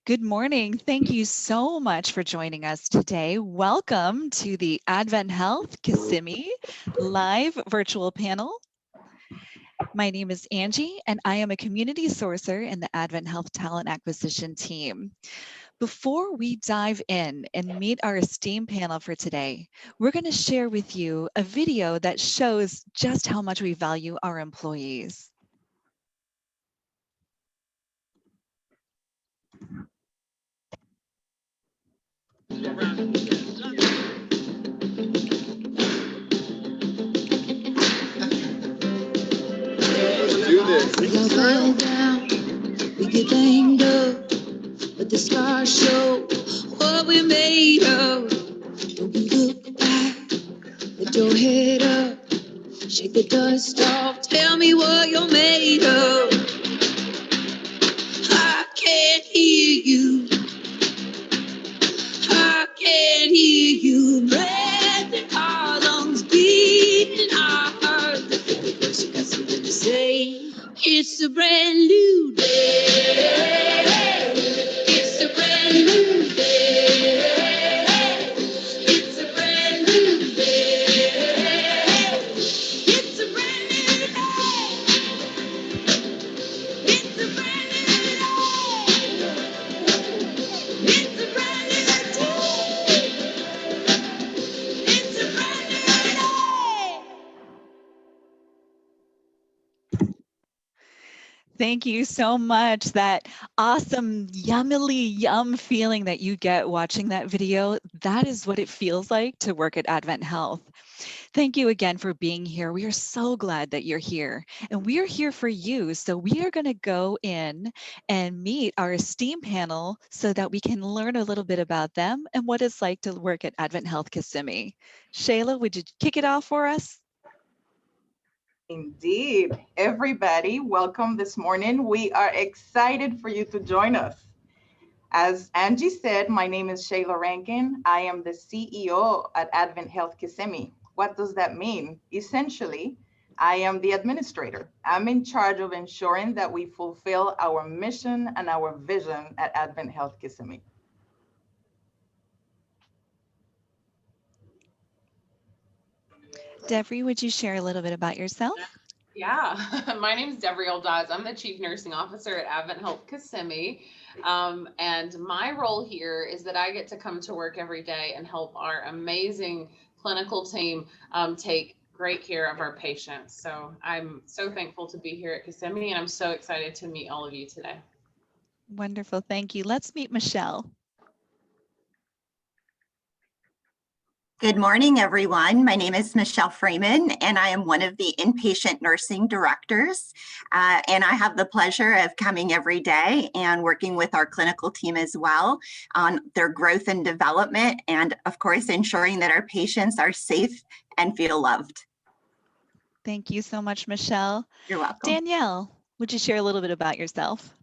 Good morning. Thank you so much for joining us today. Welcome to the AdventHealth Kissimmee live virtual panel. My name is Angie, and I am a community sourcer in the AdventHealth Talent Acquisition team. Before we dive in and meet our esteemed panel for today, we're going to share with you a video that shows just how much we value our employees. Do this. We all fell down, we get banged up, but the scars show what we're made of. When we look back, lift your head up, shake the dust off, tell me what you're made of. I can't hear you, I can't hear you. Breath in our lungs, beating our hearts. Because you got something to say. It's a brand new day. It's a brand new day. It's a brand new day. It's a brand new day. It's a brand new day. It's a brand new day. It's a brand new day. Thank you so much. That awesome, yummily yum feeling that you get watching that video, that is what it feels like to work at Advent Health. Thank you again for being here. We are so glad that you're here, and we are here for you. So we are going to go in and meet our esteemed panel so that we can learn a little bit about them and what it's like to work at Advent Health Kissimmee. Shayla, would you kick it off for us? Indeed. Everybody, welcome this morning. We are excited for you to join us. As Angie said, my name is Shayla Rankin. I am the CEO at AdventHealth Kissimmee. What does that mean? Essentially, I am the administrator. I'm in charge of ensuring that we fulfill our mission and our vision at AdventHealth Kissimmee. Deborah, would you share a little bit about yourself? Yeah, my name is Deborah Dawes. I'm the Chief Nursing Officer at AdventHealth Kissimmee. And my role here is that I get to come to work every day and help our amazing clinical team take great care of our patients. So I'm so thankful to be here at Kissimmee, and I'm so excited to meet all of you today. Wonderful. Thank you. Let's meet Michelle. Good morning, everyone. My name is Michelle Freeman, and I am one of the inpatient nursing directors. And I have the pleasure of coming every day and working with our clinical team as well on their growth and development, and of course, ensuring that our patients are safe and feel loved. Thank you so much, Michelle. You're welcome. Danielle, would you share a little bit about yourself?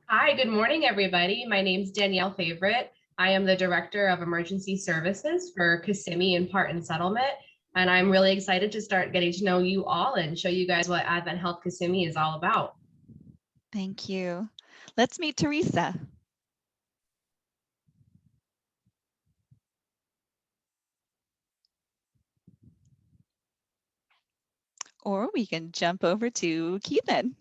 Hi, good morning, everybody. My name is Danielle Favorite. I am the Director of Emergency Services for Kissimmee and Parton Settlement, and I'm really excited to start getting to know you all and show you guys what AdventHealth Kissimmee is all about. Thank you. Let's meet Teresa. Or we can jump over to Keithan.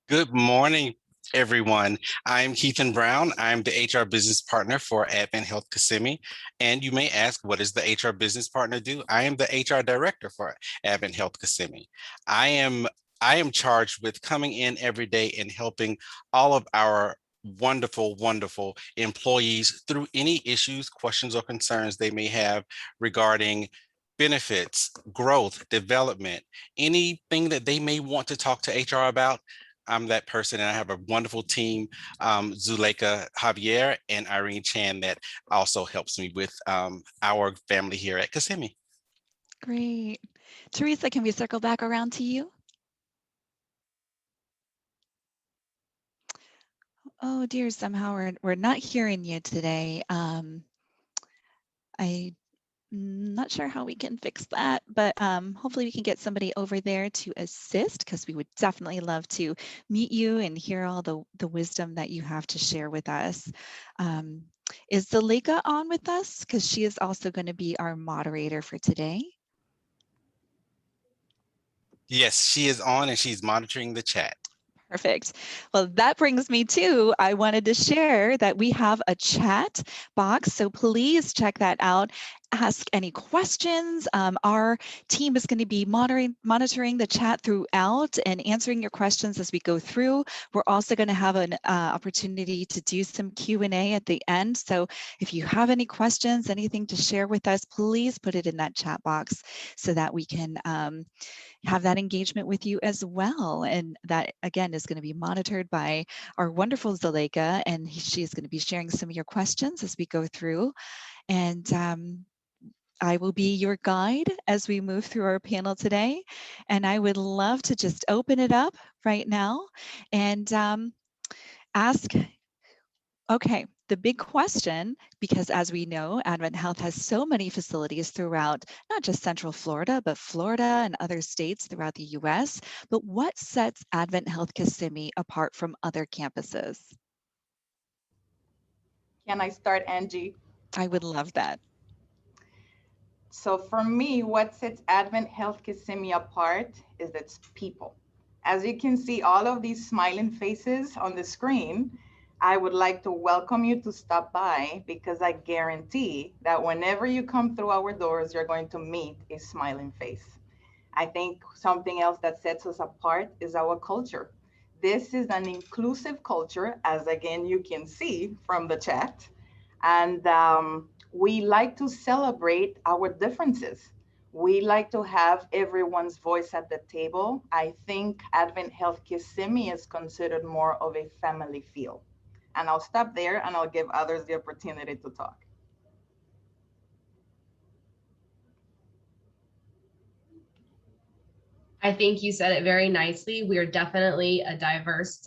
Good morning, everyone. I'm Keithan Brown. I'm the HR business partner for AdventHealth Kissimmee. And you may ask, what does the HR business partner do? I am the HR director for AdventHealth Kissimmee. I am charged with coming in every day and helping all of our wonderful, wonderful employees through any issues, questions, or concerns they may have regarding benefits, growth, development, anything that they may want to talk to HR about. I'm that person, and I have a wonderful team, Zuleika Javier and Irene Chan, that also helps me with our family here at Kissimmee. Great. Teresa, can we circle back around to you? Oh dear, somehow we're not hearing you today. Not sure how we can fix that, but hopefully we can get somebody over there to assist, because we would definitely love to meet you and hear all the wisdom that you have to share with us. Um, is Zuleika on with us? Because she is also going to be our moderator for today. Yes, she is on and she's monitoring the chat. Perfect. Well, that brings me to, I wanted to share that we have a chat box, so please check that out. Ask any questions. Our team is going to be monitoring the chat throughout and answering your questions as we go through. We're also going to have an opportunity to do some Q&A at the end. So if you have any questions, anything to share with us, please put it in that chat box so that we can have that engagement with you as well. And that, again, is going to be monitored by our wonderful Zuleika, and she's going to be sharing some of your questions as we go through. And I will be your guide as we move through our panel today. And I would love to just open it up right now and ask, okay, the big question, because as we know, AdventHealth has so many facilities throughout not just Central Florida, but Florida and other states throughout the US. But what sets AdventHealth Kissimmee apart from other campuses? Can I start, Angie? I would love that. So for me, what sets AdventHealth Kissimmee apart is its people. As you can see all of these smiling faces on the screen, I would like to welcome you to stop by, because I guarantee that whenever you come through our doors, you're going to meet a smiling face. I think something else that sets us apart is our culture. This is an inclusive culture, as again you can see from the chat. And we like to celebrate our differences. We like to have everyone's voice at the table. I think AdventHealth Kissimmee is considered more of a family feel. And I'll stop there and I'll give others the opportunity to talk. I think you said it very nicely. We are definitely a diverse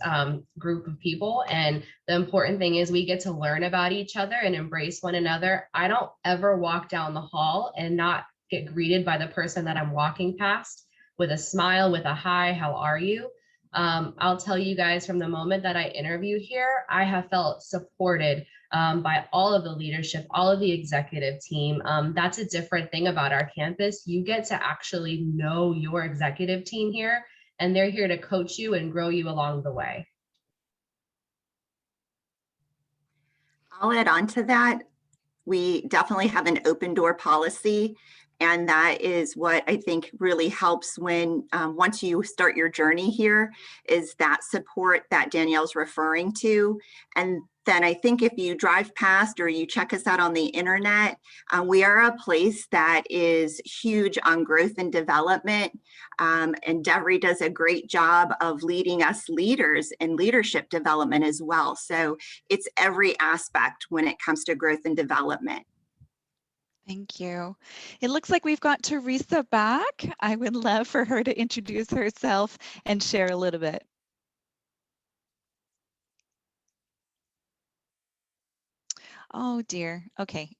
group of people. And the important thing is we get to learn about each other and embrace one another. I don't ever walk down the hall and not get greeted by the person that I'm walking past with a smile, with a hi, how are you? I'll tell you guys, from the moment that I interview here, I have felt supported by all of the leadership, all of the executive team. That's a different thing about our campus. You get to actually know your executive team here, and they're here to coach you and grow you along the way. I'll add on to that. We definitely have an open door policy, and that is what I think really helps when once you start your journey here, is that support that Danielle's referring to. And then I think if you drive past or you check us out on the internet, we are a place that is huge on growth and development. And Devery does a great job of leading us leaders in leadership development as well. So it's every aspect when it comes to growth and development. Thank you. It looks like we've got Teresa back. I would love for her to introduce herself and share a little bit. Oh dear. Okay.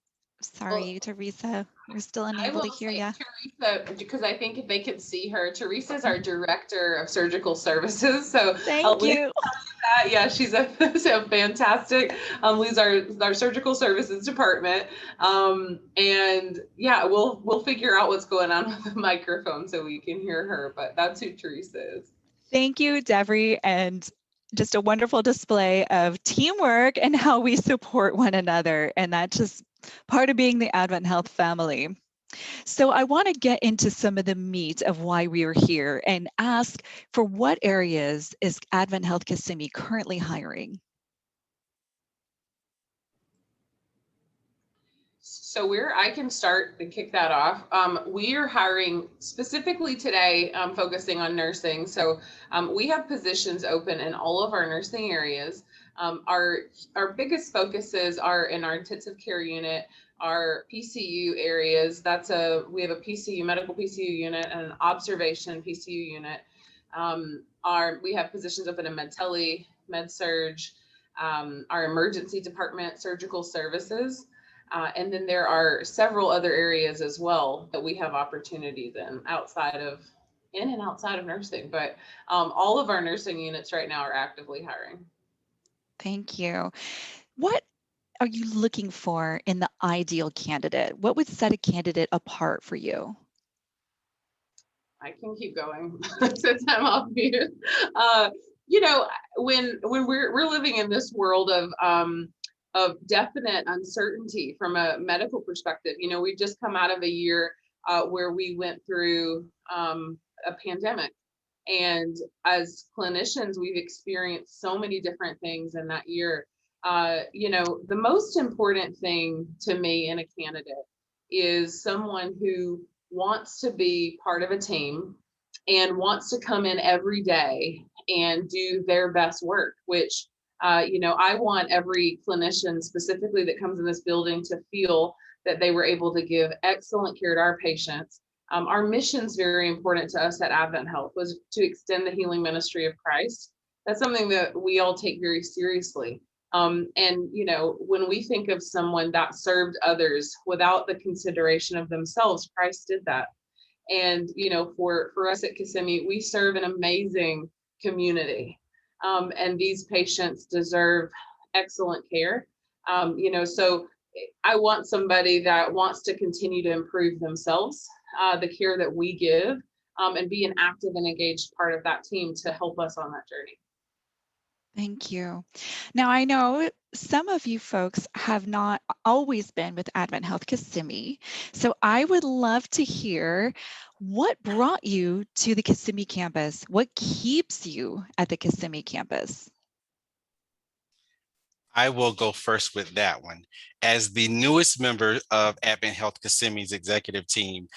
Sorry, Teresa. We're still I unable to will hear say you. Teresa, because I think if they could see her, Teresa's our director of surgical services. So Thank you. yeah, she's a fantastic. Leads our surgical services department. And yeah, we'll figure out what's going on with the microphone so we can hear her. But that's who Teresa is. Thank you, Devery, and just a wonderful display of teamwork and how we support one another. And that's just part of being the AdventHealth family. So I want to get into some of the meat of why we are here and ask, for what areas is AdventHealth Kissimmee currently hiring? So I can start and kick that off. We are hiring specifically today, focusing on nursing. So we have positions open in all of our nursing areas. Our biggest focuses are in our intensive care unit, our PCU areas. We have a PCU, medical PCU unit, and an observation PCU unit. We have positions open in med tele, med surg, our emergency department, surgical services. And then there are several other areas as well that we have opportunities in and outside of nursing. But all of our nursing units right now are actively hiring. Thank you. What are you looking for in the ideal candidate? What would set a candidate apart for you? I can keep going since I'm off mute. When we're living in this world of definite uncertainty from a medical perspective, we've just come out of a year where we went through a pandemic. And as clinicians, we've experienced so many different things in that year. The most important thing to me in a candidate is someone who wants to be part of a team and wants to come in every day and do their best work, which, I want every clinician specifically that comes in this building to feel that they were able to give excellent care to our patients. Our mission is very important to us at AdventHealth, was to extend the healing ministry of Christ. That's something that we all take very seriously. When we think of someone that served others without the consideration of themselves, Christ did that. And, for us at Kissimmee, we serve an amazing community. And these patients deserve excellent care. So I want somebody that wants to continue to improve themselves, the care that we give, and be an active and engaged part of that team to help us on that journey. Thank you. Now, I know some of you folks have not always been with AdventHealth Kissimmee, so I would love to hear what brought you to the Kissimmee campus. What keeps you at the Kissimmee campus? I will go first with that one. As the newest member of AdventHealth Kissimmee's executive team,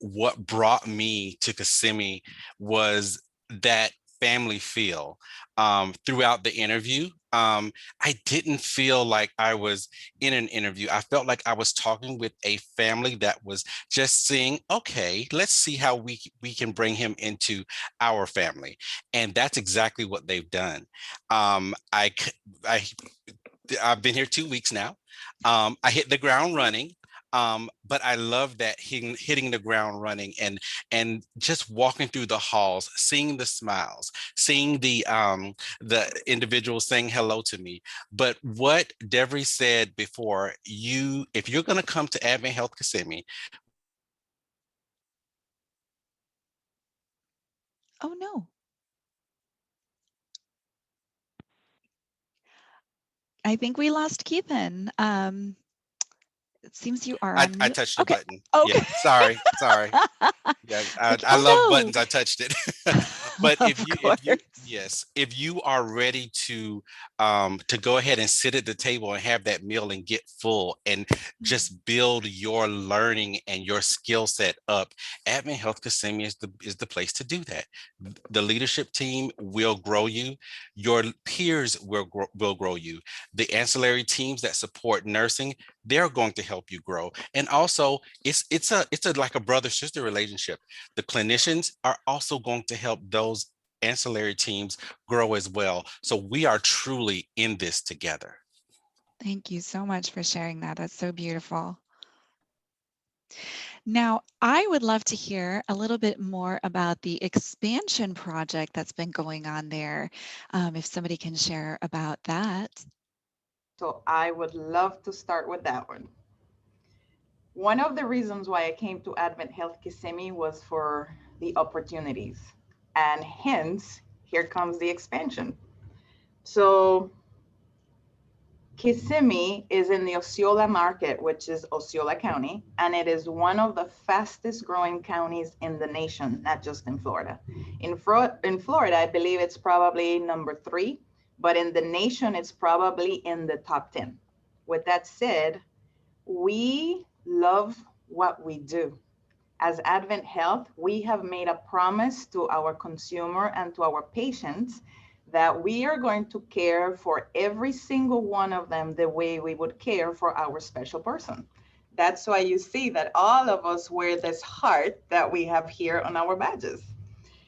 what brought me to Kissimmee was that family feel. Throughout the interview, I didn't feel like I was in an interview. I felt like I was talking with a family that was just saying, okay, let's see how we can bring him into our family. And that's exactly what they've done. I've been here 2 weeks now. I hit the ground running. But I love that hitting the ground running and just walking through the halls, seeing the smiles, seeing the individuals saying hello to me. But what Devery said before, if you're going to come to AdventHealth Kissimmee. Oh, no. I think we lost Keithan. It seems you are on I mute. touched the Okay. button. Okay. Yeah, sorry. Yeah, Like, I love oh no. buttons. I touched it. But Of course. if you are ready to go ahead and sit at the table and have that meal and get full and just build your learning and your skill set up, AdventHealth Kissimmee is the place to do that. The leadership team will grow you. Your peers will grow you. The ancillary teams that support nursing, they're going to help you grow. And also, it's like a brother-sister relationship. The clinicians are also going to help those ancillary teams grow as well. So we are truly in this together. Thank you so much for sharing that. That's so beautiful. Now, I would love to hear a little bit more about the expansion project that's been going on there. If somebody can share about that. So I would love to start with that one. One of the reasons why I came to AdventHealth Kissimmee was for the opportunities, and hence here comes the expansion. So Kissimmee is in the Osceola market, which is Osceola County, and it is one of the fastest growing counties in the nation, not just in Florida. In Florida, I believe it's probably number 3, but in the nation, it's probably in the top 10. With that said, we love what we do. As AdventHealth, we have made a promise to our consumer and to our patients that we are going to care for every single one of them the way we would care for our special person. That's why you see that all of us wear this heart that we have here on our badges.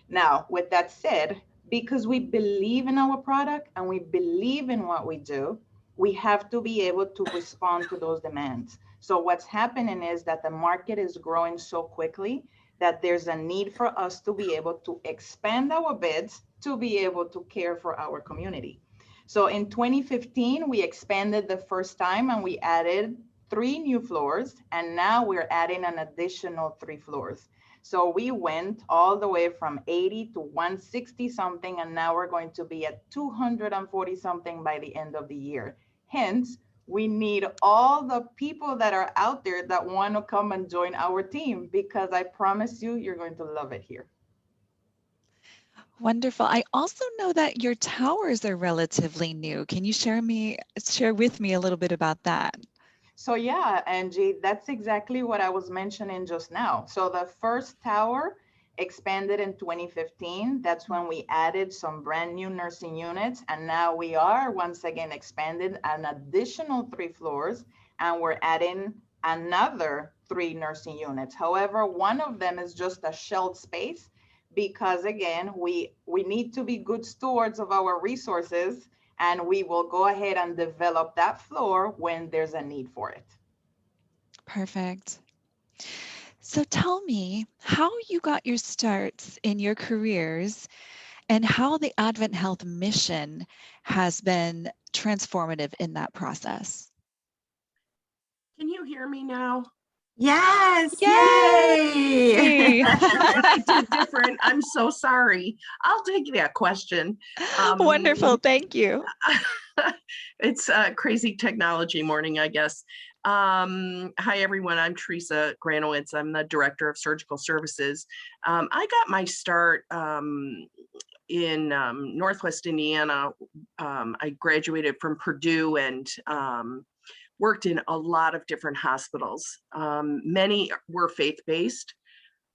Now, with that said, because we believe in our product and we believe in what we do, we have to be able to respond to those demands. So what's happening is that the market is growing so quickly that there's a need for us to be able to expand our beds to be able to care for our community. So in 2015, we expanded the first time and we added 3 new floors, and now we're adding an additional 3 floors. So we went all the way from 80 to 160 something, and now we're going to be at 240 something by the end of the year. Hence, we need all the people that are out there that want to come and join our team, because I promise you, you're going to love it here. Wonderful. I also know that your towers are relatively new. Can you share with me a little bit about that? So yeah, Angie, that's exactly what I was mentioning just now. So the first tower expanded in 2015. That's when we added some brand new nursing units. And now we are once again expanded an additional 3 floors, and we're adding another 3 nursing units. However, one of them is just a shelled space because again, we need to be good stewards of our resources, and we will go ahead and develop that floor when there's a need for it. Perfect. So tell me how you got your starts in your careers and how the AdventHealth mission has been transformative in that process. Can you hear me now? Yes, Yay! yay! I did different. I'm so sorry. I'll take that question. Wonderful, thank you. It's a crazy technology morning, I guess. Hi, everyone. I'm Teresa Granowitz. I'm the Director of Surgical Services. I got my start in Northwest Indiana. I graduated from Purdue and worked in a lot of different hospitals. Many were faith-based.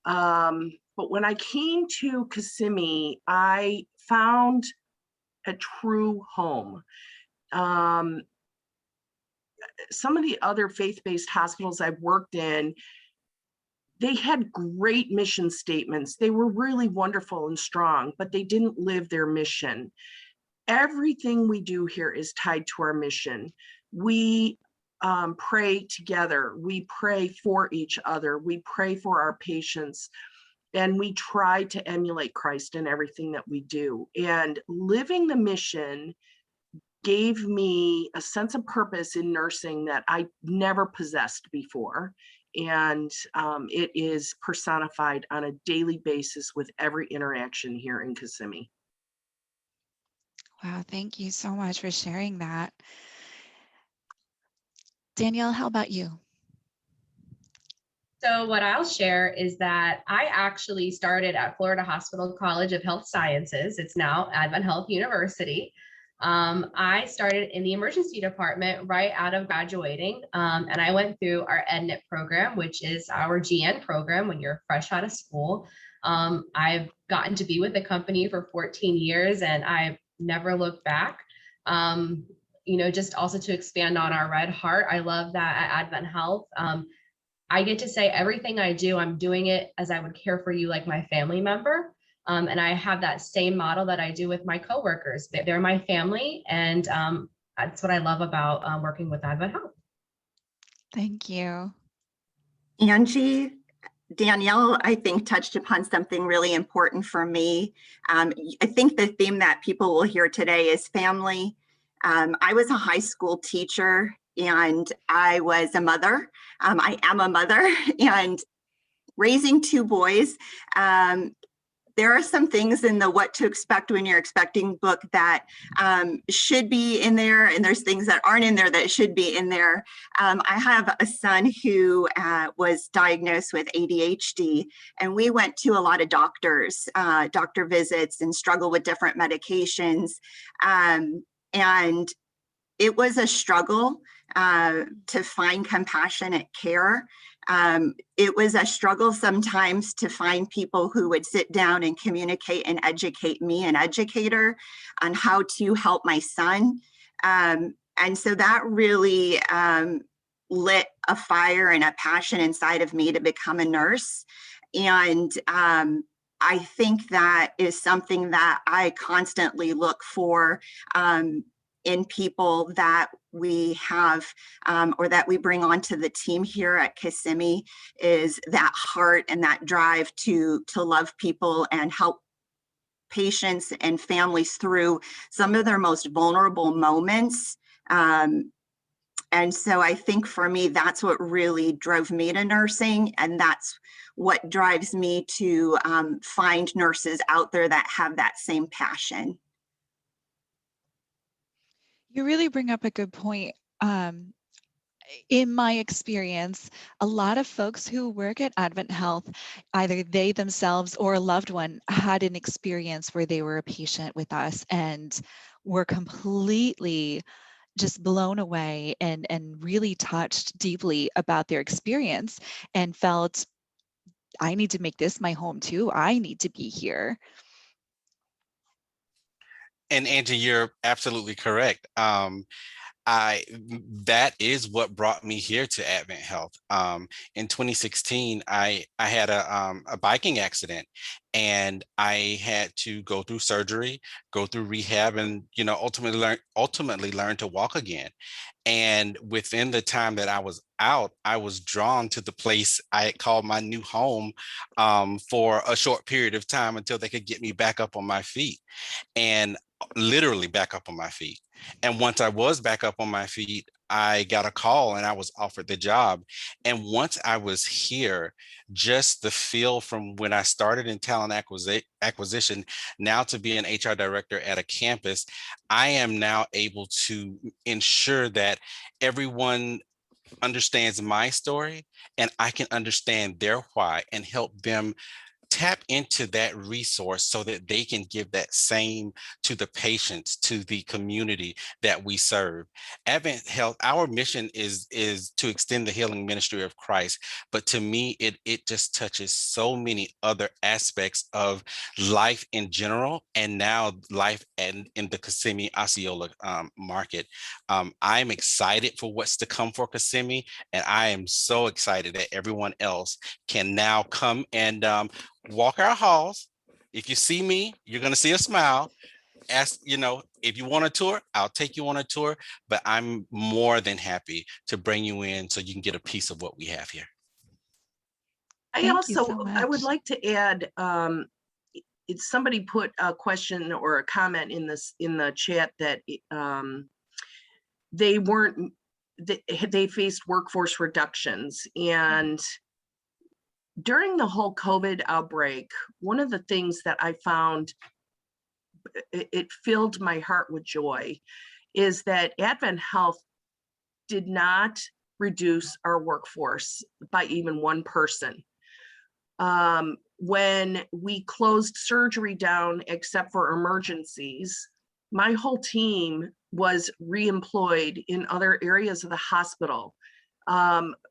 But when I came to Kissimmee, I found a true home. Some of the other faith-based hospitals I've worked in, they had great mission statements. They were really wonderful and strong, but they didn't live their mission. Everything we do here is tied to our mission. We pray together. We pray for each other. We pray for our patients. And we try to emulate Christ in everything that we do. And living the mission gave me a sense of purpose in nursing that I never possessed before. And it is personified on a daily basis with every interaction here in Kissimmee. Wow, thank you so much for sharing that. Danielle, how about you? So what I'll share is that I actually started at Florida Hospital College of Health Sciences. It's now AdventHealth University. I started in the emergency department right out of graduating, and I went through our EdNIT program, which is our GN program when you're fresh out of school. I've gotten to be with the company for 14 years, and I've never looked back. You know, just also to expand on our Red Heart, I love that at AdventHealth. I get to say everything I do, I'm doing it as I would care for you like my family member. And I have that same model that I do with my coworkers. They're my family, and that's what I love about working with AdventHealth. Thank you. Angie, Danielle, I think, touched upon something really important for me. I think the theme that people will hear today is family. I was a high school teacher and I was a mother. I am a mother, and raising 2 boys, there are some things in the What to Expect When You're Expecting book that should be in there, and there's things that aren't in there that should be in there. I have a son who was diagnosed with ADHD, and we went to a lot of doctor visits, and struggled with different medications. And it was a struggle to find compassionate care. It was a struggle sometimes to find people who would sit down and communicate and educate me, an educator, on how to help my son. And so that really lit a fire and a passion inside of me to become a nurse. And I think that is something that I constantly look for in people that we have or that we bring onto the team here at Kissimmee is that heart and that drive to love people and help patients and families through some of their most vulnerable moments. And so I think for me, that's what really drove me to nursing. And that's what drives me to find nurses out there that have that same passion. You really bring up a good point. In my experience, a lot of folks who work at AdventHealth, either they themselves or a loved one had an experience where they were a patient with us and were completely just blown away and really touched deeply about their experience and felt, I need to make this my home too. I need to be here. And Angie, you're absolutely correct. That is what brought me here to AdventHealth. In 2016, I had a biking accident, and I had to go through surgery, go through rehab, and ultimately learn to walk again. And within the time that I was out, I was drawn to the place I had called my new home for a short period of time until they could get me back up on my feet. And literally back up on my feet. And once I was back up on my feet, I got a call and I was offered the job. And once I was here, just the feel from when I started in talent acquisition, now to be an HR director at a campus, I am now able to ensure that everyone understands my story and I can understand their why and help them tap into that resource so that they can give that same to the patients, to the community that we serve. AdventHealth, our mission is to extend the healing ministry of Christ, but to me, it just touches so many other aspects of life in general, and now life in the Kissimmee Osceola market. I'm excited for what's to come for Kissimmee, and I am so excited that everyone else can now come and walk our halls. If you see me, you're going to see a smile. Ask, if you want a tour, I'll take you on a tour, but I'm more than happy to bring you in so you can get a piece of what we have here. I would like to add, somebody put a question or a comment in the chat that they faced workforce reductions. And during the whole COVID outbreak, one of the things that I found, it filled my heart with joy, is that AdventHealth did not reduce our workforce by even one person. When we closed surgery down, except for emergencies, my whole team was reemployed in other areas of the hospital.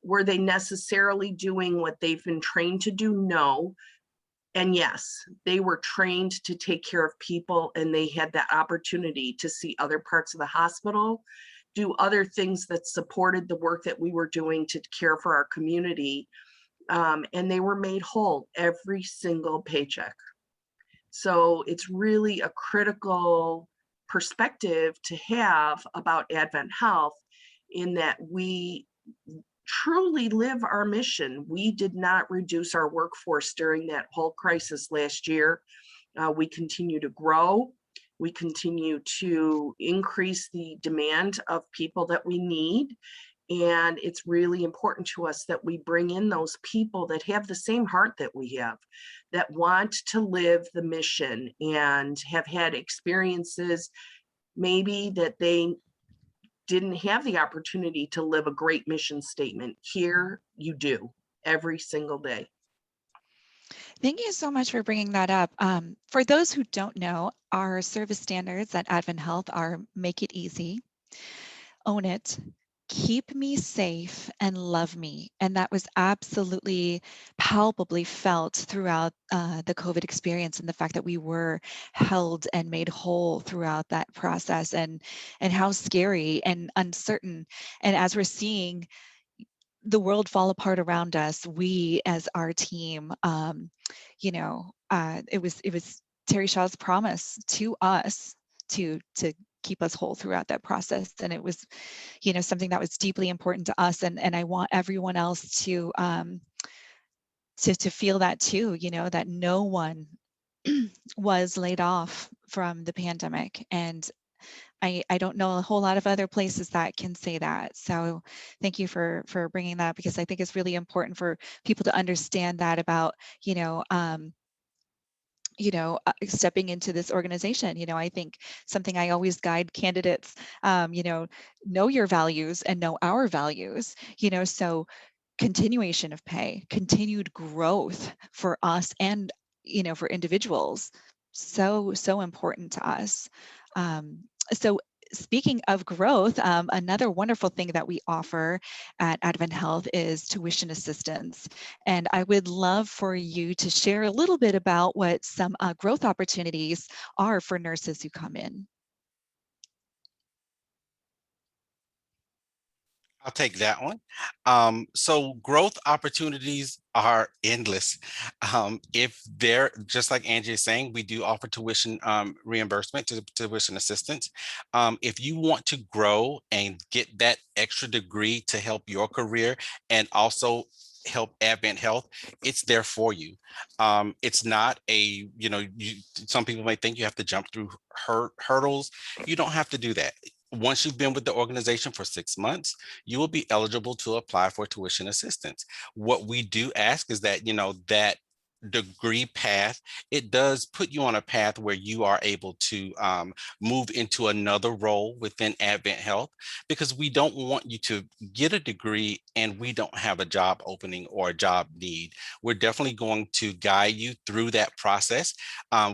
Were they necessarily doing what they've been trained to do? No. And yes, they were trained to take care of people, and they had that opportunity to see other parts of the hospital, do other things that supported the work that we were doing to care for our community. And they were made whole every single paycheck. So it's really a critical perspective to have about AdventHealth, in that we truly live our mission. We did not reduce our workforce during that whole crisis last year. We continue to grow. We continue to increase the demand of people that we need. And it's really important to us that we bring in those people that have the same heart that we have, that want to live the mission and have had experiences maybe that they didn't have the opportunity to live a great mission statement. Here you do, every single day. Thank you so much for bringing that up. For those who don't know, our service standards at AdventHealth are: make it easy, own it, keep me safe, and love me. And that was absolutely palpably felt throughout the COVID experience, and the fact that we were held and made whole throughout that process, and how scary and uncertain. And as we're seeing the world fall apart around us, we as our team, it was Terry Shaw's promise to us to keep us whole throughout that process. And it was, something that was deeply important to us. And I want everyone else to feel that too, that no one was laid off from the pandemic. And I don't know a whole lot of other places that can say that. So thank you for bringing that up, because I think it's really important for people to understand that about, stepping into this organization. I think something I always guide candidates, know your values and know our values, so continuation of pay, continued growth for us and, for individuals. So important to us. So speaking of growth, another wonderful thing that we offer at AdventHealth is tuition assistance. And I would love for you to share a little bit about what some growth opportunities are for nurses who come in. I'll take that one. So growth opportunities are endless. If they're just like Angie is saying, we do offer tuition reimbursement, to tuition assistance. If you want to grow and get that extra degree to help your career and also help AdventHealth, it's there for you. It's not a, some people may think you have to jump through hurdles. You don't have to do that. Once you've been with the organization for 6 months, you will be eligible to apply for tuition assistance. What we do ask is that, that degree path, it does put you on a path where you are able to move into another role within AdventHealth, because we don't want you to get a degree and we don't have a job opening or a job need. We're definitely going to guide you through that process.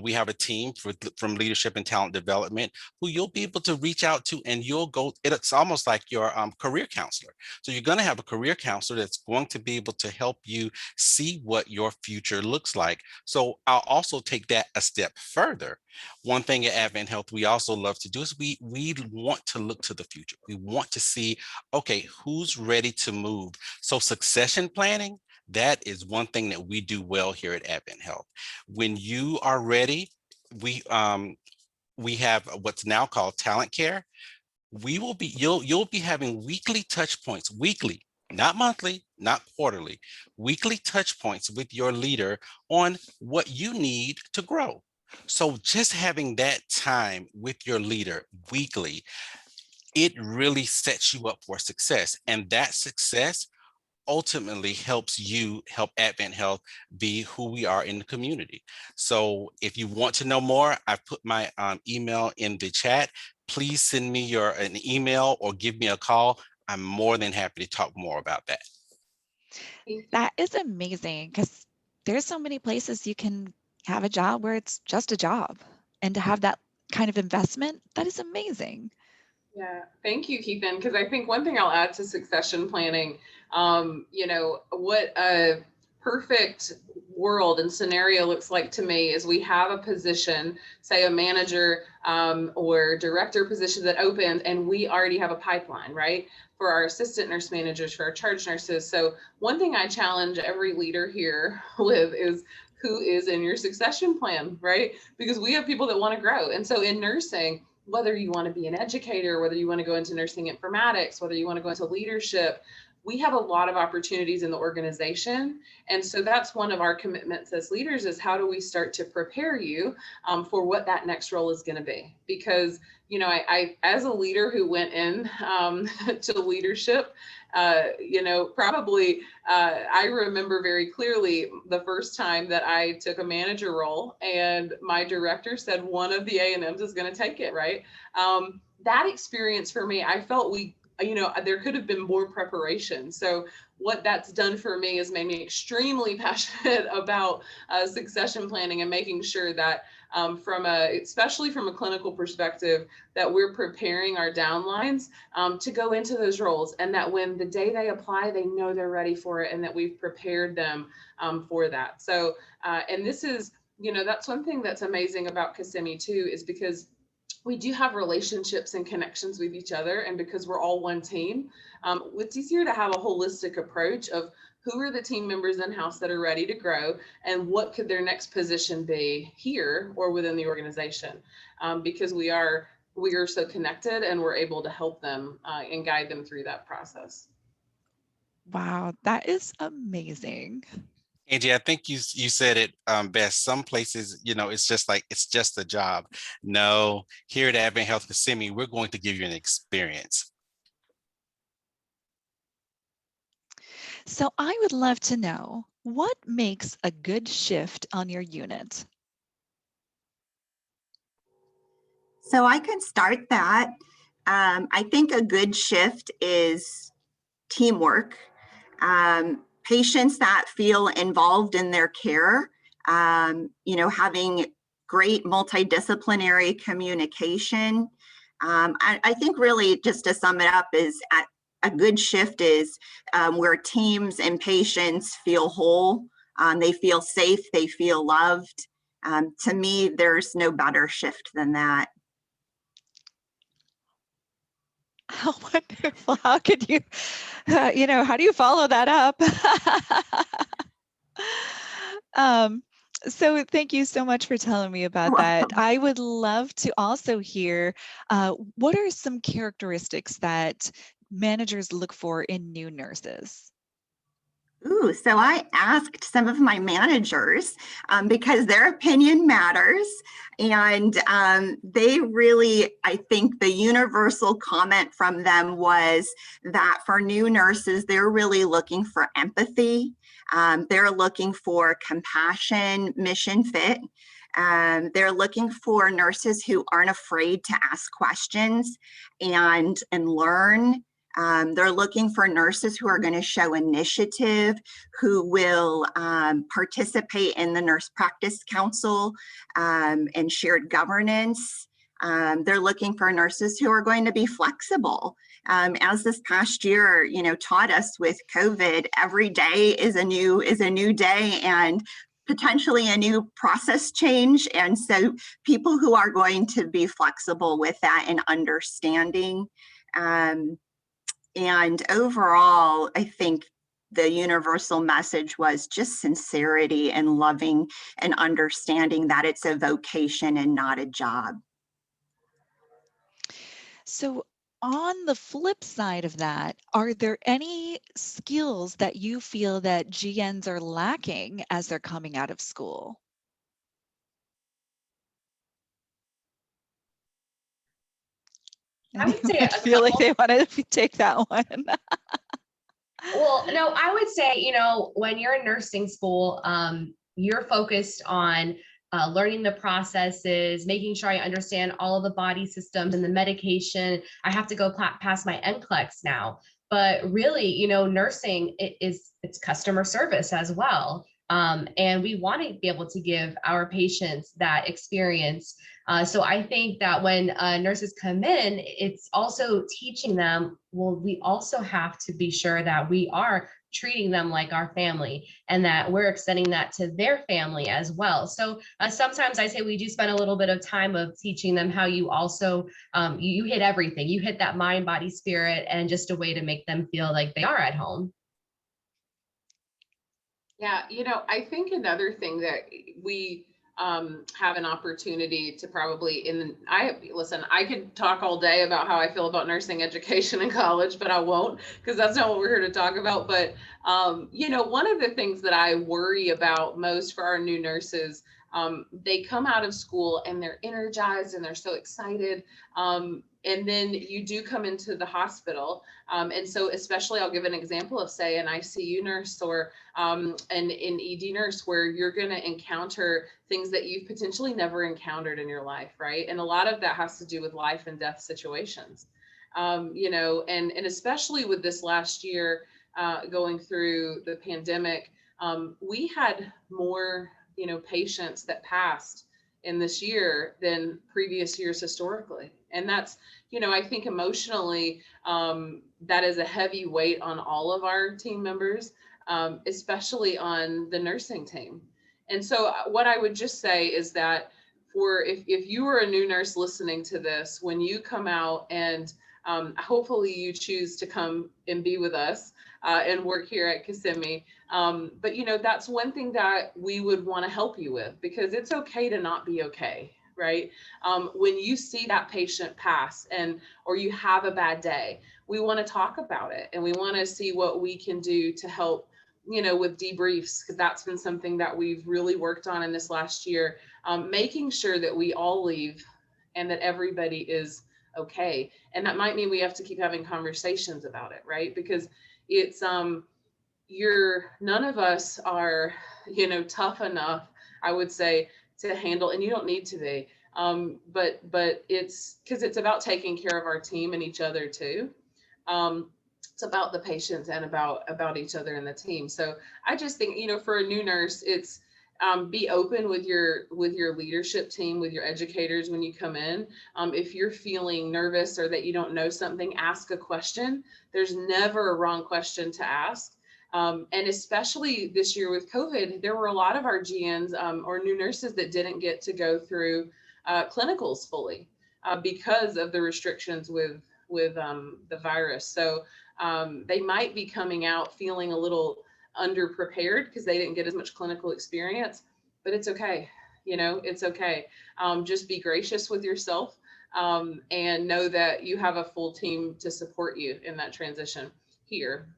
We have a team from leadership and talent development who you'll be able to reach out to, and you'll go, it's almost like your career counselor. So you're going to have a career counselor that's going to be able to help you see what your future looks like. So I'll also take that a step further. One thing at AdventHealth we also love to do is we want to look to the future. We want to see, okay, who's ready to move? So succession planning, that is one thing that we do well here at AdventHealth. When you are ready, we have what's now called talent care. You'll be having weekly touch points, weekly, not monthly, not quarterly, weekly touch points with your leader on what you need to grow. So just having that time with your leader weekly, it really sets you up for success. And that success ultimately helps you help AdventHealth be who we are in the community. So if you want to know more, I've put my email in the chat. Please send me an email or give me a call. I'm more than happy to talk more about that. That is amazing, because there's so many places you can have a job where it's just a job, and to have that kind of investment, that is amazing. Yeah, thank you, Keithan, because I think one thing I'll add to succession planning, what a perfect world and scenario looks like to me is we have a position, say a manager or director position that opened, and we already have a pipeline, right? For our assistant nurse managers, for our charge nurses. So one thing I challenge every leader here with is, who is in your succession plan, right? Because we have people that want to grow. And so in nursing, whether you want to be an educator, whether you want to go into nursing informatics, whether you want to go into leadership, we have a lot of opportunities in the organization. And so that's one of our commitments as leaders, is how do we start to prepare you for what that next role is going to be? Because, I as a leader who went in to leadership, probably I remember very clearly the first time that I took a manager role and my director said one of the A&Ms is going to take it, right? That experience for me, I felt there could have been more preparation. So what that's done for me is made me extremely passionate about succession planning and making sure that especially from a clinical perspective, that we're preparing our downlines to go into those roles, and that when the day they apply, they know they're ready for it, and that we've prepared them for that. So, and this is, that's one thing that's amazing about Kissimmee too, is because we do have relationships and connections with each other. And because we're all one team, it's easier to have a holistic approach of who are the team members in-house that are ready to grow, and what could their next position be here or within the organization, because we're we are so connected and we're able to help them and guide them through that process. Wow, that is amazing. Angie, I think you said it best. Some places, it's just like, it's just a job. No, here at AdventHealth Kissimmee, we're going to give you an experience. So I would love to know, what makes a good shift on your unit? So I could start that. I think a good shift is teamwork. Patients that feel involved in their care, having great multidisciplinary communication. I think really, just to sum it up, is a good shift is where teams and patients feel whole, they feel safe, they feel loved. To me, there's no better shift than that. How wonderful. How could you, how do you follow that up? So thank you so much for telling me about You're that. welcome. I would love to also hear, what are some characteristics that managers look for in new nurses? Ooh, so I asked some of my managers because their opinion matters. And they really, I think the universal comment from them was that for new nurses, they're really looking for empathy. They're looking for compassion, mission fit. They're looking for nurses who aren't afraid to ask questions and learn. They're looking for nurses who are going to show initiative, who will participate in the Nurse Practice Council and shared governance. They're looking for nurses who are going to be flexible. As this past year, taught us with COVID, every day is a new day and potentially a new process change. And so people who are going to be flexible with that and understanding. And overall, I think the universal message was just sincerity and loving and understanding that it's a vocation and not a job. So on the flip side of that, are there any skills that you feel that GNs are lacking as they're coming out of school? I would say I a feel like couple. they want to take that one. Well, no, I would say, when you're in nursing school, you're focused on learning the processes, making sure I understand all of the body systems and the medication. I have to go past my NCLEX now. But really, nursing it's customer service as well. And we want to be able to give our patients that experience. So I think that when nurses come in, it's also teaching them, well, we also have to be sure that we are treating them like our family and that we're extending that to their family as well. So sometimes I say we do spend a little bit of time of teaching them how you also, you hit everything. You hit that mind, body, spirit, and just a way to make them feel like they are at home. Yeah, I think another thing that we have an opportunity to probably I could talk all day about how I feel about nursing education in college, but I won't, because that's not what we're here to talk about. But one of the things that I worry about most for our new nurses, they come out of school and they're energized and they're so excited. And then you do come into the hospital. And so especially, I'll give an example of, say, an ICU nurse or an ED nurse, where you're going to encounter things that you've potentially never encountered in your life, right? And a lot of that has to do with life and death situations, and especially with this last year going through the pandemic, we had more, patients that passed in this year than previous years historically. And that's, I think emotionally, that is a heavy weight on all of our team members, especially on the nursing team. And so what I would just say is that if you are a new nurse listening to this, when you come out and hopefully you choose to come and be with us and work here at Kissimmee. But that's one thing that we would want to help you with, because it's okay to not be okay, right? When you see that patient pass or you have a bad day, we want to talk about it, and we want to see what we can do to help, with debriefs, because that's been something that we've really worked on in this last year, making sure that we all leave and that everybody is okay. And that might mean we have to keep having conversations about it, right? Because it's none of us are, tough enough, I would say, to handle, and you don't need to be. But it's because it's about taking care of our team and each other too. It's about the patients and about each other and the team. So I just think, for a new nurse, it's be open with your leadership team, with your educators when you come in. If you're feeling nervous or that you don't know something, ask a question. There's never a wrong question to ask. And especially this year with COVID, there were a lot of our GNs or new nurses that didn't get to go through clinicals fully because of the restrictions with the virus. So they might be coming out feeling a little underprepared because they didn't get as much clinical experience, but it's okay. It's okay. Just be gracious with yourself and know that you have a full team to support you in that transition. Here,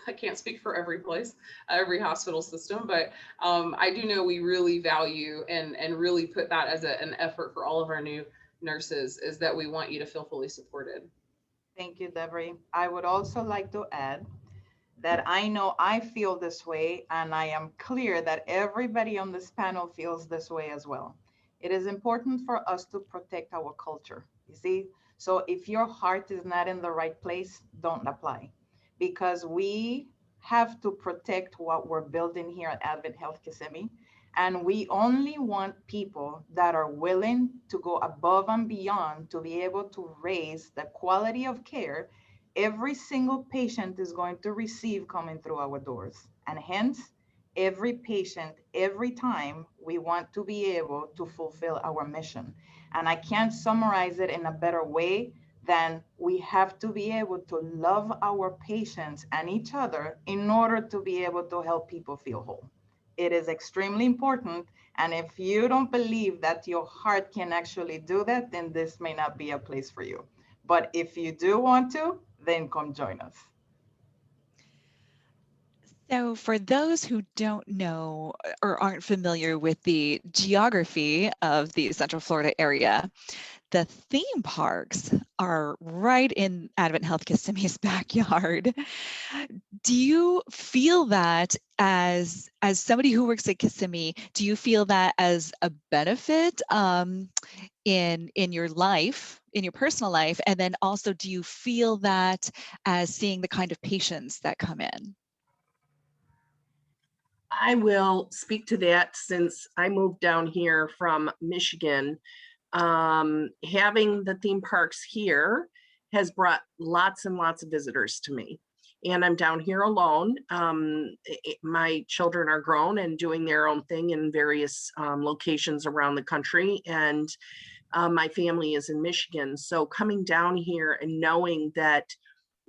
I can't speak for every place, every hospital system, but I do know we really value and really put that as an effort for all of our new nurses, is that we want you to feel fully supported. Thank you, Deborah. I would also like to add that I know I feel this way, and I am clear that everybody on this panel feels this way as well. It is important for us to protect our culture, you see? So if your heart is not in the right place, don't apply, because we have to protect what we're building here at AdventHealth Kissimmee. And we only want people that are willing to go above and beyond to be able to raise the quality of care every single patient is going to receive coming through our doors. And hence, every patient, every time, we want to be able to fulfill our mission. And I can't summarize it in a better way than we have to be able to love our patients and each other in order to be able to help people feel whole. It is extremely important. And if you don't believe that your heart can actually do that, then this may not be a place for you. But if you do want to, then come join us. So for those who don't know or aren't familiar with the geography of the Central Florida area, the theme parks are right in AdventHealth Kissimmee's backyard. Do you feel that as somebody who works at Kissimmee, do you feel that as a benefit in your life, in your personal life? And then also, do you feel that as seeing the kind of patients that come in? I will speak to that since I moved down here from Michigan. Having the theme parks here has brought lots and lots of visitors to me. And I'm down here alone. My children are grown and doing their own thing in various locations around the country. And my family is in Michigan. So coming down here and knowing that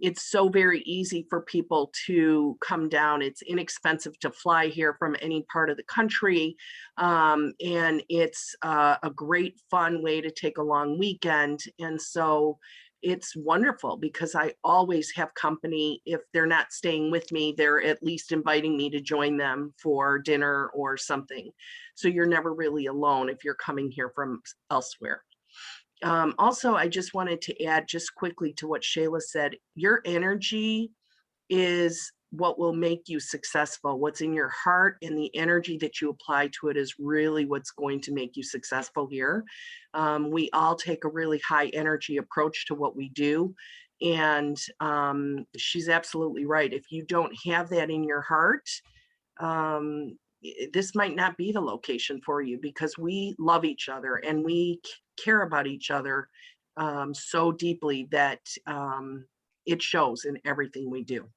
it's so very easy for people to come down. It's inexpensive to fly here from any part of the country. And it's a great fun way to take a long weekend. And so it's wonderful because I always have company. If they're not staying with me, they're at least inviting me to join them for dinner or something. So you're never really alone if you're coming here from elsewhere. Also, I just wanted to add just quickly to what Shayla said, your energy is what will make you successful. What's in your heart and the energy that you apply to it is really what's going to make you successful here. We all take a really high energy approach to what we do. And she's absolutely right. If you don't have that in your heart, this might not be the location for you, because we love each other and we care about each other so deeply that it shows in everything we do.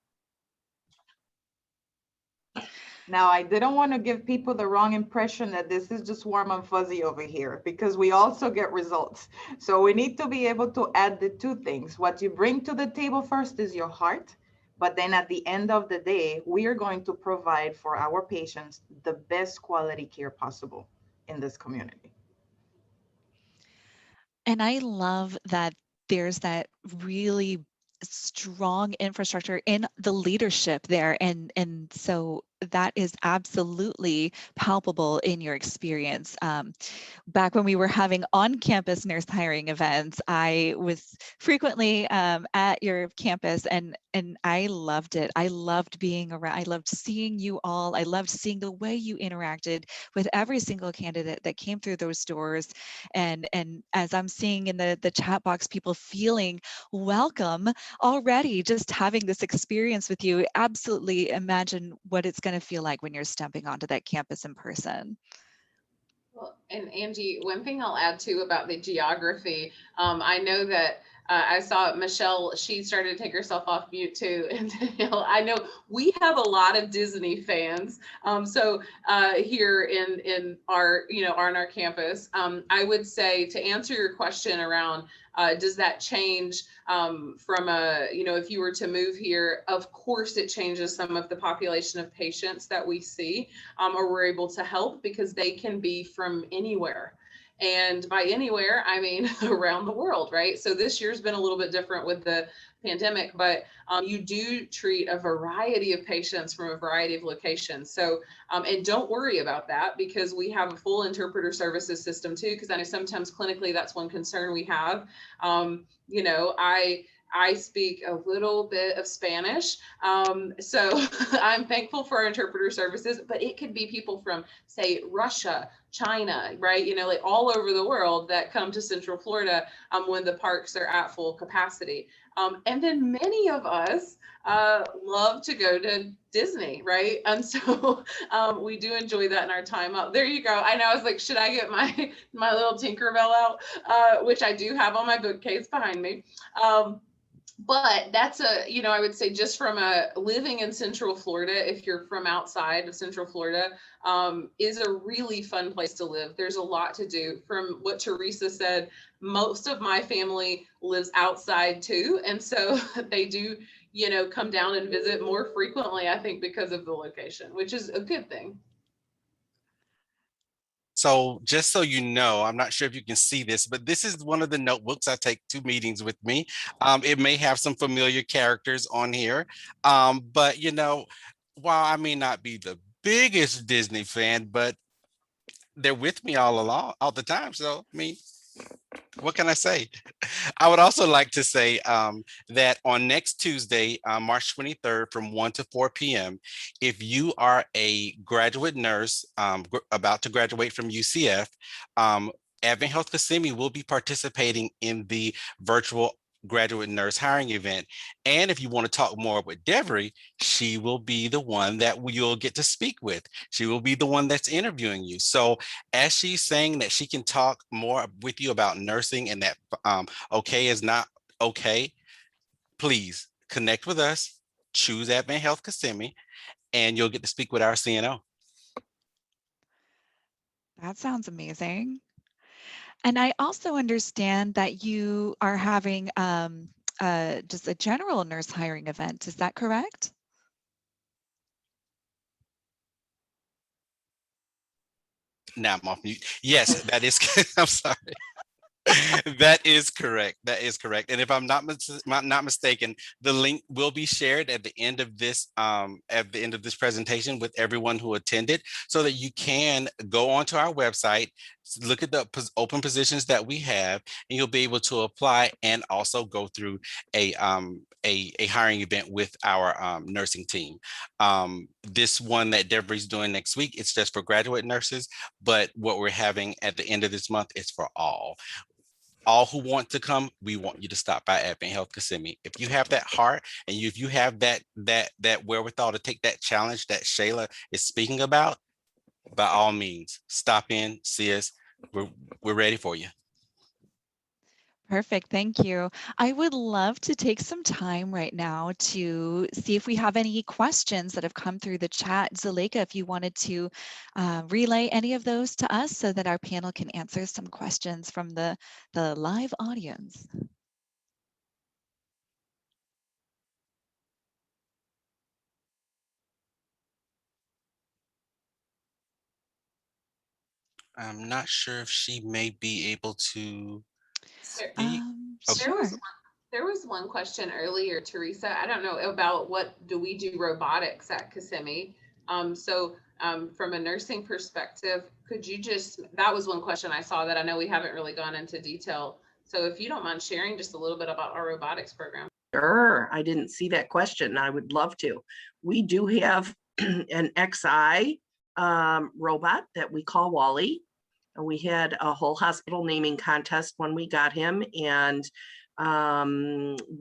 Now, I didn't want to give people the wrong impression that this is just warm and fuzzy over here, because we also get results. So we need to be able to add the two things. What you bring to the table first is your heart. But then at the end of the day, we are going to provide for our patients the best quality care possible in this community. And I love that there's that really strong infrastructure in the leadership there. And so that is absolutely palpable in your experience. Back when we were having on-campus nurse hiring events, I was frequently at your campus, and I loved it. I loved being around. I loved seeing you all. I loved seeing the way you interacted with every single candidate that came through those doors. And as I'm seeing in the chat box, people feeling welcome already, just having this experience with you, absolutely imagine what it's going to feel like when you're stepping onto that campus in person. Well, and Angie, one thing I'll add too about the geography, I know that I saw Michelle, she started to take herself off mute too. And I know we have a lot of Disney fans. So here in our, on our campus, I would say to answer your question around, does that change from if you were to move here? Of course, it changes some of the population of patients that we see or we're able to help, because they can be from anywhere. And by anywhere, I mean around the world, right? So this year's been a little bit different with the pandemic, but you do treat a variety of patients from a variety of locations. So, and don't worry about that, because we have a full interpreter services system too, because I know sometimes clinically that's one concern we have. I speak a little bit of Spanish. So I'm thankful for our interpreter services, but it could be people from, say, Russia, China, right? Like all over the world that come to Central Florida when the parks are at full capacity. And then many of us love to go to Disney, right? And so we do enjoy that in our time up. There you go. I know, I was like, should I get my little Tinkerbell out? Which I do have on my bookcase behind me. But that's I would say just from living in Central Florida, if you're from outside of Central Florida, is a really fun place to live. There's a lot to do. From what Teresa said, most of my family lives outside too. And so they do, come down and visit more frequently, I think, because of the location, which is a good thing. So just so you know, I'm not sure if you can see this, but this is one of the notebooks I take to meetings with me. It may have some familiar characters on here, but while I may not be the biggest Disney fan, but they're with me all along, all the time. So, I mean, what can I say? I would also like to say that on next Tuesday, March 23rd, from 1 to 4 p.m., if you are a graduate nurse about to graduate from UCF, AdventHealth Kissimmee will be participating in the virtual graduate nurse hiring event. And if you want to talk more with Devery, she will be the one that you'll get to speak with. She will be the one that's interviewing you. So as she's saying that she can talk more with you about nursing and that okay is not okay, please connect with us, choose AdventHealth Kissimmee, and you'll get to speak with our CNO. That sounds amazing. And I also understand that you are having just a general nurse hiring event. Is that correct? Now I'm off mute. Yes, that is. I'm sorry. That is correct. That is correct. And if I'm not mistaken, the link will be shared at the end of this presentation with everyone who attended, so that you can go onto our website, look at the open positions that we have, and you'll be able to apply and also go through a hiring event with our nursing team. This one that Deborah's doing next week, it's just for graduate nurses, but what we're having at the end of this month is for all who want to come. We want you to stop by AdventHealth Kissimmee. If you have that heart and if you have that wherewithal to take that challenge that Shayla is speaking about, by all means, stop in, see us. We're ready for you. Perfect. Thank you. I would love to take some time right now to see if we have any questions that have come through the chat. Zuleika, if you wanted to relay any of those to us so that our panel can answer some questions from the live audience. I'm not sure if she may be able to. speak. Okay. Sure. There was one question earlier, Teresa. I don't know about what do we do robotics at Kissimmee. From a nursing perspective, could you just, that was one question I saw that I know we haven't really gone into detail. So if you don't mind sharing just a little bit about our robotics program. Sure, I didn't see that question. I would love to. We do have an XI robot that we call Wally. We had a whole hospital naming contest when we got him, and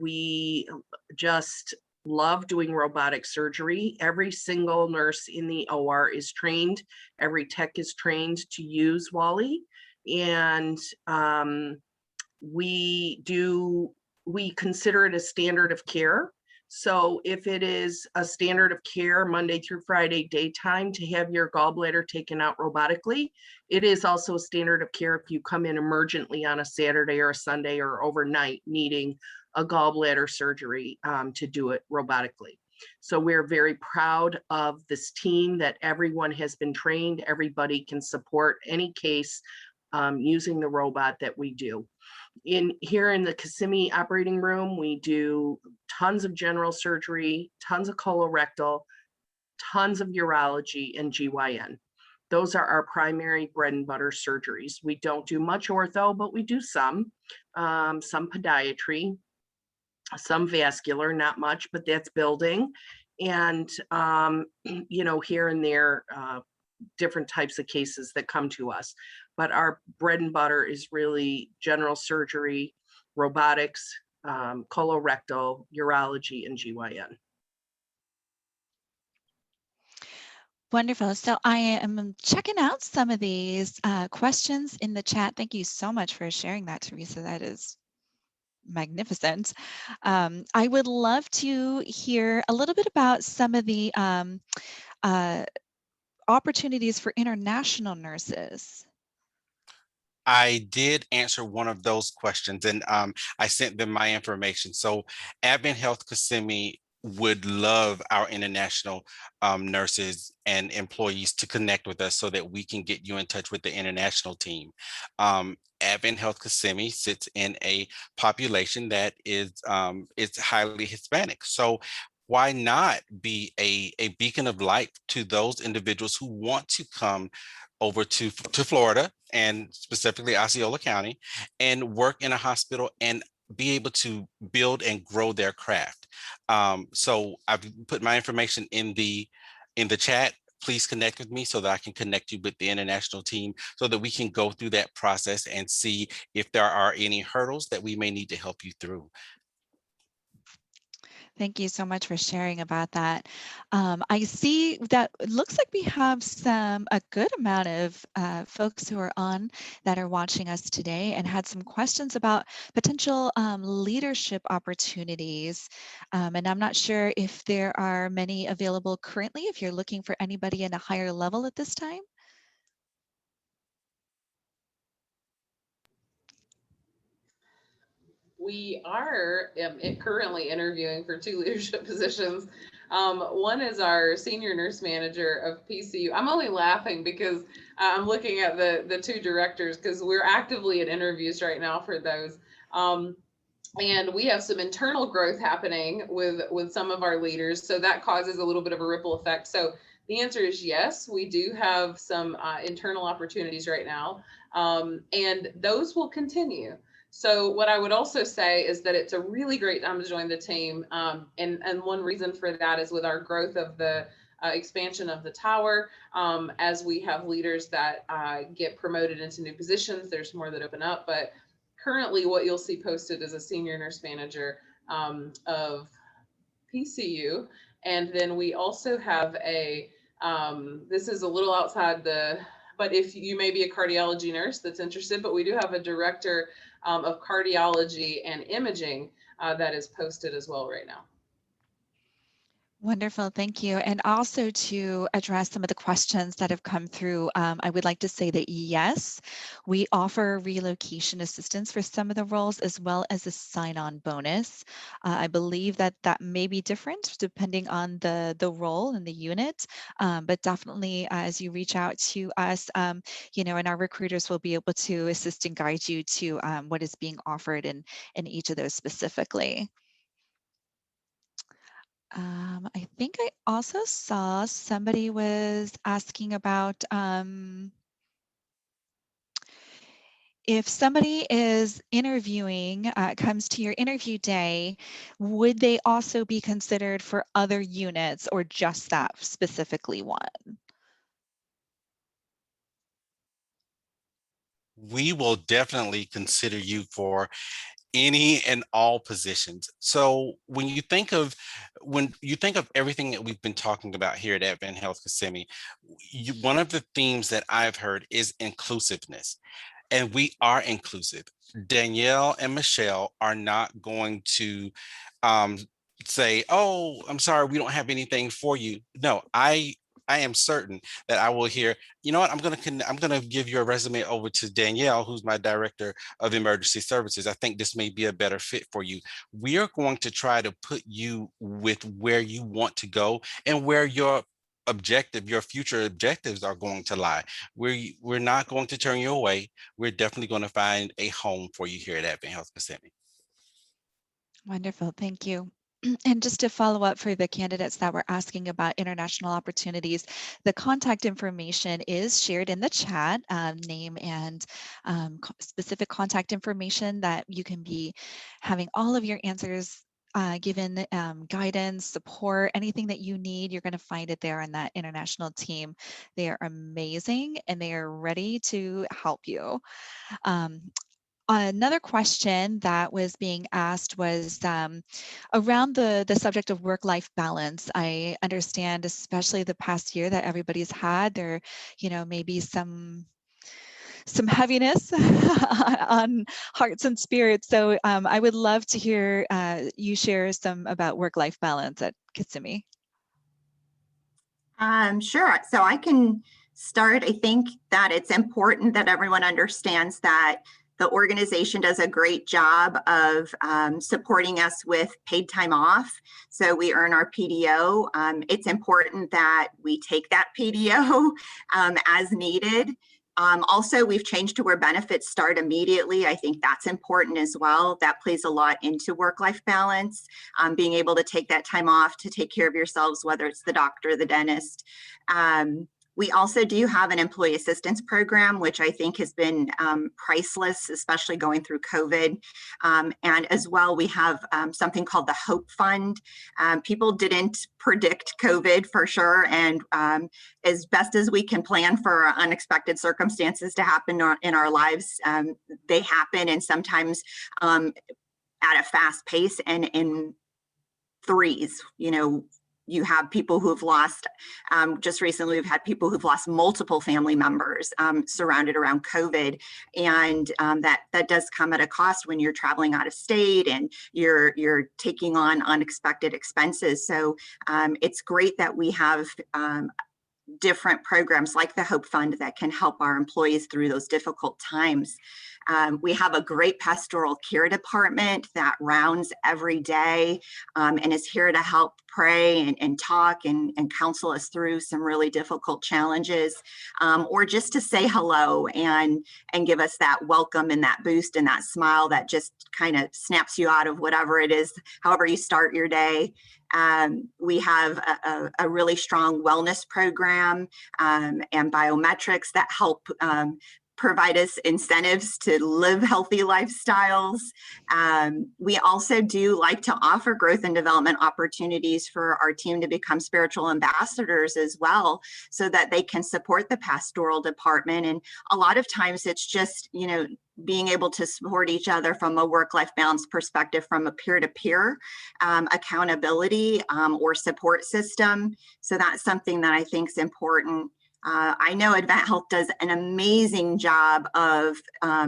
we just love doing robotic surgery. Every single nurse in the OR is trained. Every tech is trained to use Wally, and we consider it a standard of care. So if it is a standard of care Monday through Friday daytime to have your gallbladder taken out robotically, it is also a standard of care if you come in emergently on a Saturday or a Sunday or overnight needing a gallbladder surgery to do it robotically. So we're very proud of this team that everyone has been trained. Everybody can support any case using the robot that we do. Here in the Kissimmee operating room, we do tons of general surgery, tons of colorectal, tons of urology and GYN. Those are our primary bread and butter surgeries. We don't do much ortho, but we do some podiatry, some vascular, not much, but that's building. And, here and there, different types of cases that come to us. But our bread and butter is really general surgery, robotics, colorectal, urology, and GYN. Wonderful. So I am checking out some of these questions in the chat. Thank you so much for sharing that, Teresa. That is magnificent. I would love to hear a little bit about some of the opportunities for international nurses. I did answer one of those questions, and I sent them my information. So AdventHealth Kissimmee would love our international nurses and employees to connect with us so that we can get you in touch with the international team. AdventHealth Kissimmee sits in a population that is highly Hispanic. So why not be a beacon of light to those individuals who want to come over to Florida and specifically Osceola County and work in a hospital and be able to build and grow their craft. So I've put my information in the chat. Please connect with me so that I can connect you with the international team so that we can go through that process and see if there are any hurdles that we may need to help you through. Thank you so much for sharing about that. I see that it looks like we have a good amount of folks who are on that are watching us today and had some questions about potential leadership opportunities. And I'm not sure if there are many available currently, if you're looking for anybody in a higher level at this time. We are currently interviewing for 2 leadership positions. One is our senior nurse manager of PCU. I'm only laughing because I'm looking at the 2 directors because we're actively in interviews right now for those. And we have some internal growth happening with some of our leaders. So that causes a little bit of a ripple effect. So the answer is yes, we do have some internal opportunities right now, and those will continue. So what I would also say is that it's a really great time to join the team. And one reason for that is with our growth of the expansion of the tower. As we have leaders that get promoted into new positions, there's more that open up. But currently what you'll see posted is a senior nurse manager of PCU. And then we also have this is a little outside but if you may be a cardiology nurse that's interested, but we do have a director of cardiology and imaging that is posted as well right now. Wonderful, thank you. And also to address some of the questions that have come through, I would like to say that yes, we offer relocation assistance for some of the roles as well as a sign-on bonus. I believe that that may be different depending on the role and the unit, but definitely as you reach out to us, and our recruiters will be able to assist and guide you to what is being offered in each of those specifically. I think I also saw somebody was asking about if somebody is interviewing, comes to your interview day, would they also be considered for other units or just that specifically one? We will definitely consider you for any and all positions. So when you think of everything that we've been talking about here at AdventHealth Kissimmee, one of the themes that I've heard is inclusiveness, and we are inclusive. Danielle and Michelle are not going to um, say, "Oh, I'm sorry, we don't have anything for you." No, I am certain that I will hear, you know what, I'm gonna give your resume over to Danielle, who's my director of emergency services. I think this may be a better fit for you. We are going to try to put you with where you want to go and where your future objectives are going to lie. We're not going to turn you away. We're definitely going to find a home for you here at AdventHealth Kissimmee. Wonderful, thank you. And just to follow up for the candidates that were asking about international opportunities, the contact information is shared in the chat, name and specific contact information that you can be having all of your answers given, guidance, support, anything that you need, you're going to find it there on that international team. They are amazing and they are ready to help you. Um, Another question that was being asked was around the subject of work-life balance. I understand, especially the past year that everybody's had, there, maybe some heaviness on hearts and spirits. So I would love to hear you share some about work-life balance at Kissimmee. Sure. So I can start. I think that it's important that everyone understands that the organization does a great job of supporting us with paid time off. So we earn our PDO. It's important that we take that PDO as needed. Also, we've changed to where benefits start immediately. I think that's important as well. That plays a lot into work-life balance, being able to take that time off to take care of yourselves, whether it's the doctor or the dentist. We also do have an employee assistance program, which I think has been priceless, especially going through COVID. And as well, we have something called the Hope Fund. People didn't predict COVID for sure. And as best as we can plan for unexpected circumstances to happen in our lives, they happen, and sometimes at a fast pace and in threes. You have people who've lost, just recently we've had people who've lost multiple family members surrounded around COVID. And that does come at a cost when you're traveling out of state and you're taking on unexpected expenses. So it's great that we have different programs like the Hope Fund that can help our employees through those difficult times. We have a great pastoral care department that rounds every day and is here to help pray and talk and counsel us through some really difficult challenges, or just to say hello and give us that welcome and that boost and that smile that just kind of snaps you out of whatever it is, however you start your day. We have a really strong wellness program and biometrics that help provide us incentives to live healthy lifestyles. We also do like to offer growth and development opportunities for our team to become spiritual ambassadors as well, so that they can support the pastoral department. And a lot of times it's just, being able to support each other from a work-life balance perspective, from a peer-to-peer accountability or support system. So that's something that I think is important. I know AdventHealth does an amazing job of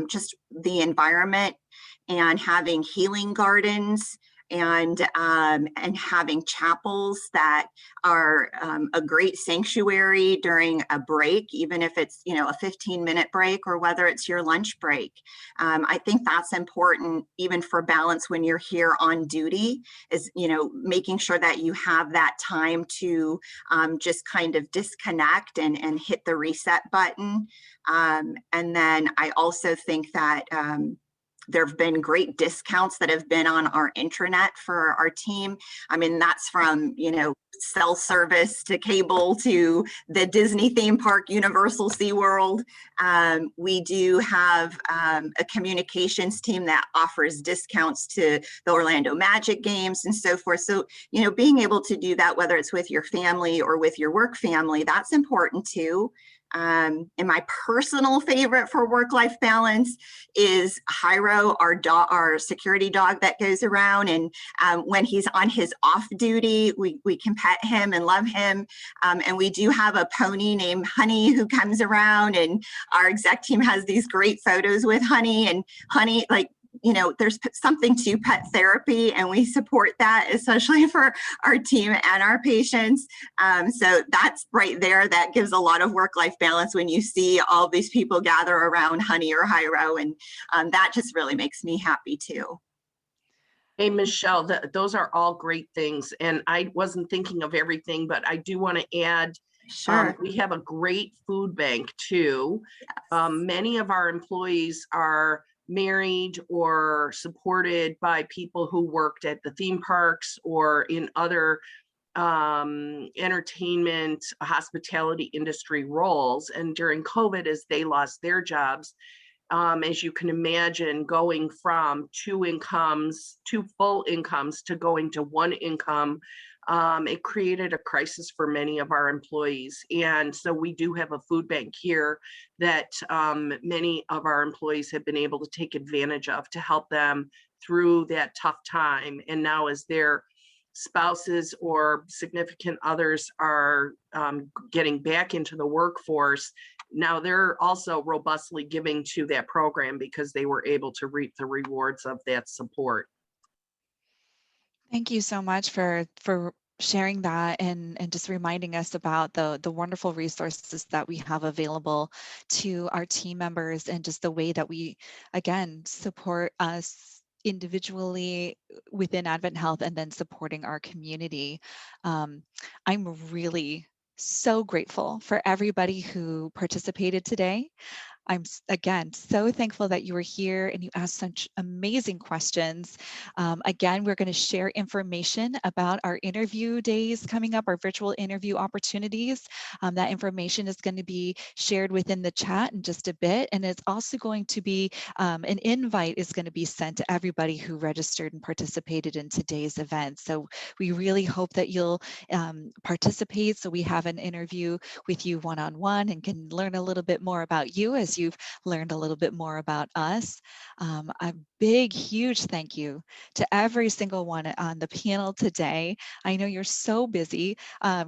just the environment and having healing gardens and having chapels that are a great sanctuary during a break, even if it's, you know, a 15-minute break or whether it's your lunch break. I think that's important even for balance when you're here on duty, is, you know, making sure that you have that time to just kind of disconnect and hit the reset button. And then I also think that there have been great discounts that have been on our intranet for our team. I mean, that's from, you know, cell service to cable to the Disney theme park, Universal SeaWorld. We do have a communications team that offers discounts to the Orlando Magic games and so forth. So, you know, being able to do that, whether it's with your family or with your work family, that's important too. And my personal favorite for work-life balance is Hyro, our security dog that goes around. And when he's on his off duty, we can pet him and love him. And we do have a pony named Honey who comes around, and our exec team has these great photos with Honey. And Honey, like, you know, there's something to pet therapy, and we support that, especially for our team and our patients. So that's right there. That gives a lot of work-life balance when you see all these people gather around Honey or Hyro, and that just really makes me happy too. Hey, Michelle, those are all great things. And I wasn't thinking of everything, but I do want to add, Sure. we have a great food bank too. Yes. Many of our employees are married or supported by people who worked at the theme parks or in other entertainment, hospitality industry roles. And during COVID, as they lost their jobs, as you can imagine, going from two full incomes to going to one income, it created a crisis for many of our employees. And so we do have a food bank here that many of our employees have been able to take advantage of to help them through that tough time. And now as their spouses or significant others are getting back into the workforce, now they're also robustly giving to that program because they were able to reap the rewards of that support. Thank you so much for sharing that and just reminding us about the wonderful resources that we have available to our team members, and just the way that we, again, support us individually within AdventHealth and then supporting our community. I'm really so grateful for everybody who participated today. I'm, again, so thankful that you were here and you asked such amazing questions. Again, we're going to share information about our interview days coming up, our virtual interview opportunities. That information is going to be shared within the chat in just a bit. And it's also going to be, an invite is going to be sent to everybody who registered and participated in today's event. So we really hope that you'll participate, so we have an interview with you one-on-one and can learn a little bit more about you as you've learned a little bit more about us. A big, huge thank you to every single one on the panel today. I know you're so busy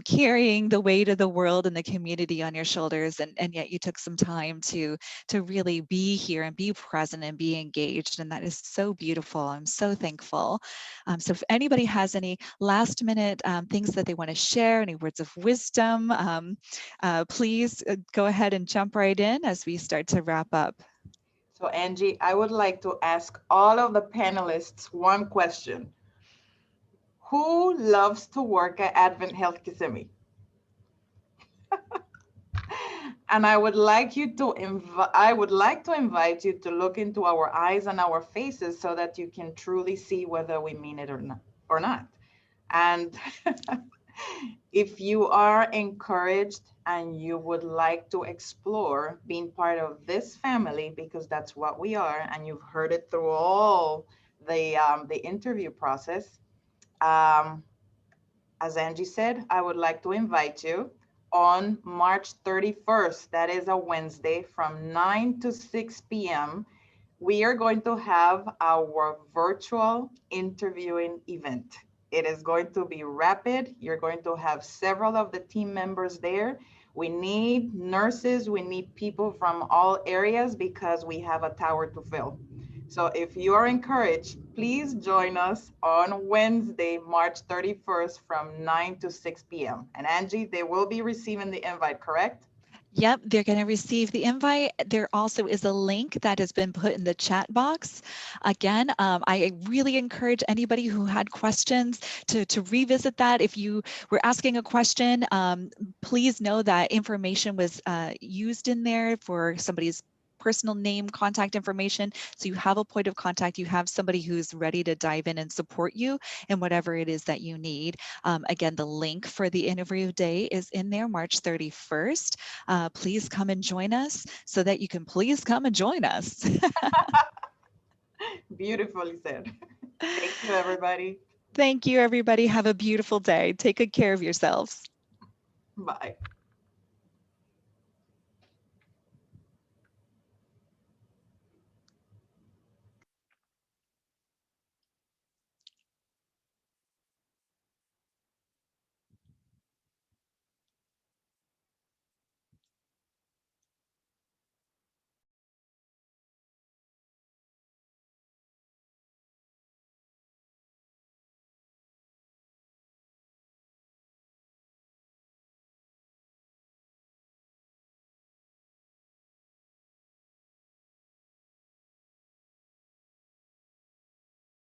carrying the weight of the world and the community on your shoulders, and yet you took some time to really be here and be present and be engaged, and that is so beautiful. I'm so thankful. So if anybody has any last minute things that they want to share, any words of wisdom, please go ahead and jump right in as we start to wrap up. So Angie, I would like to ask all of the panelists one question. Who loves to work at AdventHealth Kissimmee? And I would like to invite you to look into our eyes and our faces so that you can truly see whether we mean it or not. And if you are encouraged and you would like to explore being part of this family, because that's what we are, and you've heard it through all the interview process, as Angie said, I would like to invite you on March 31st, that is a Wednesday, from 9 to 6 p.m. We are going to have our virtual interviewing event. It is going to be rapid. You're going to have several of the team members there. We need nurses, we need people from all areas because we have a tower to fill. So if you are encouraged, please join us on Wednesday, March 31st from 9 to 6 p.m. And Angie, they will be receiving the invite, correct? Yep, they're going to receive the invite. There also is a link that has been put in the chat box. Again, I really encourage anybody who had questions to revisit that. If you were asking a question, please know that information was used in there for somebody's personal name, contact information. So you have a point of contact, you have somebody who's ready to dive in and support you in whatever it is that you need. Again, the link for the interview day is in there, March 31st. Please come and join us so that you can please come and join us. Beautifully said. Thank you, everybody. Thank you, everybody. Have a beautiful day. Take good care of yourselves. Bye.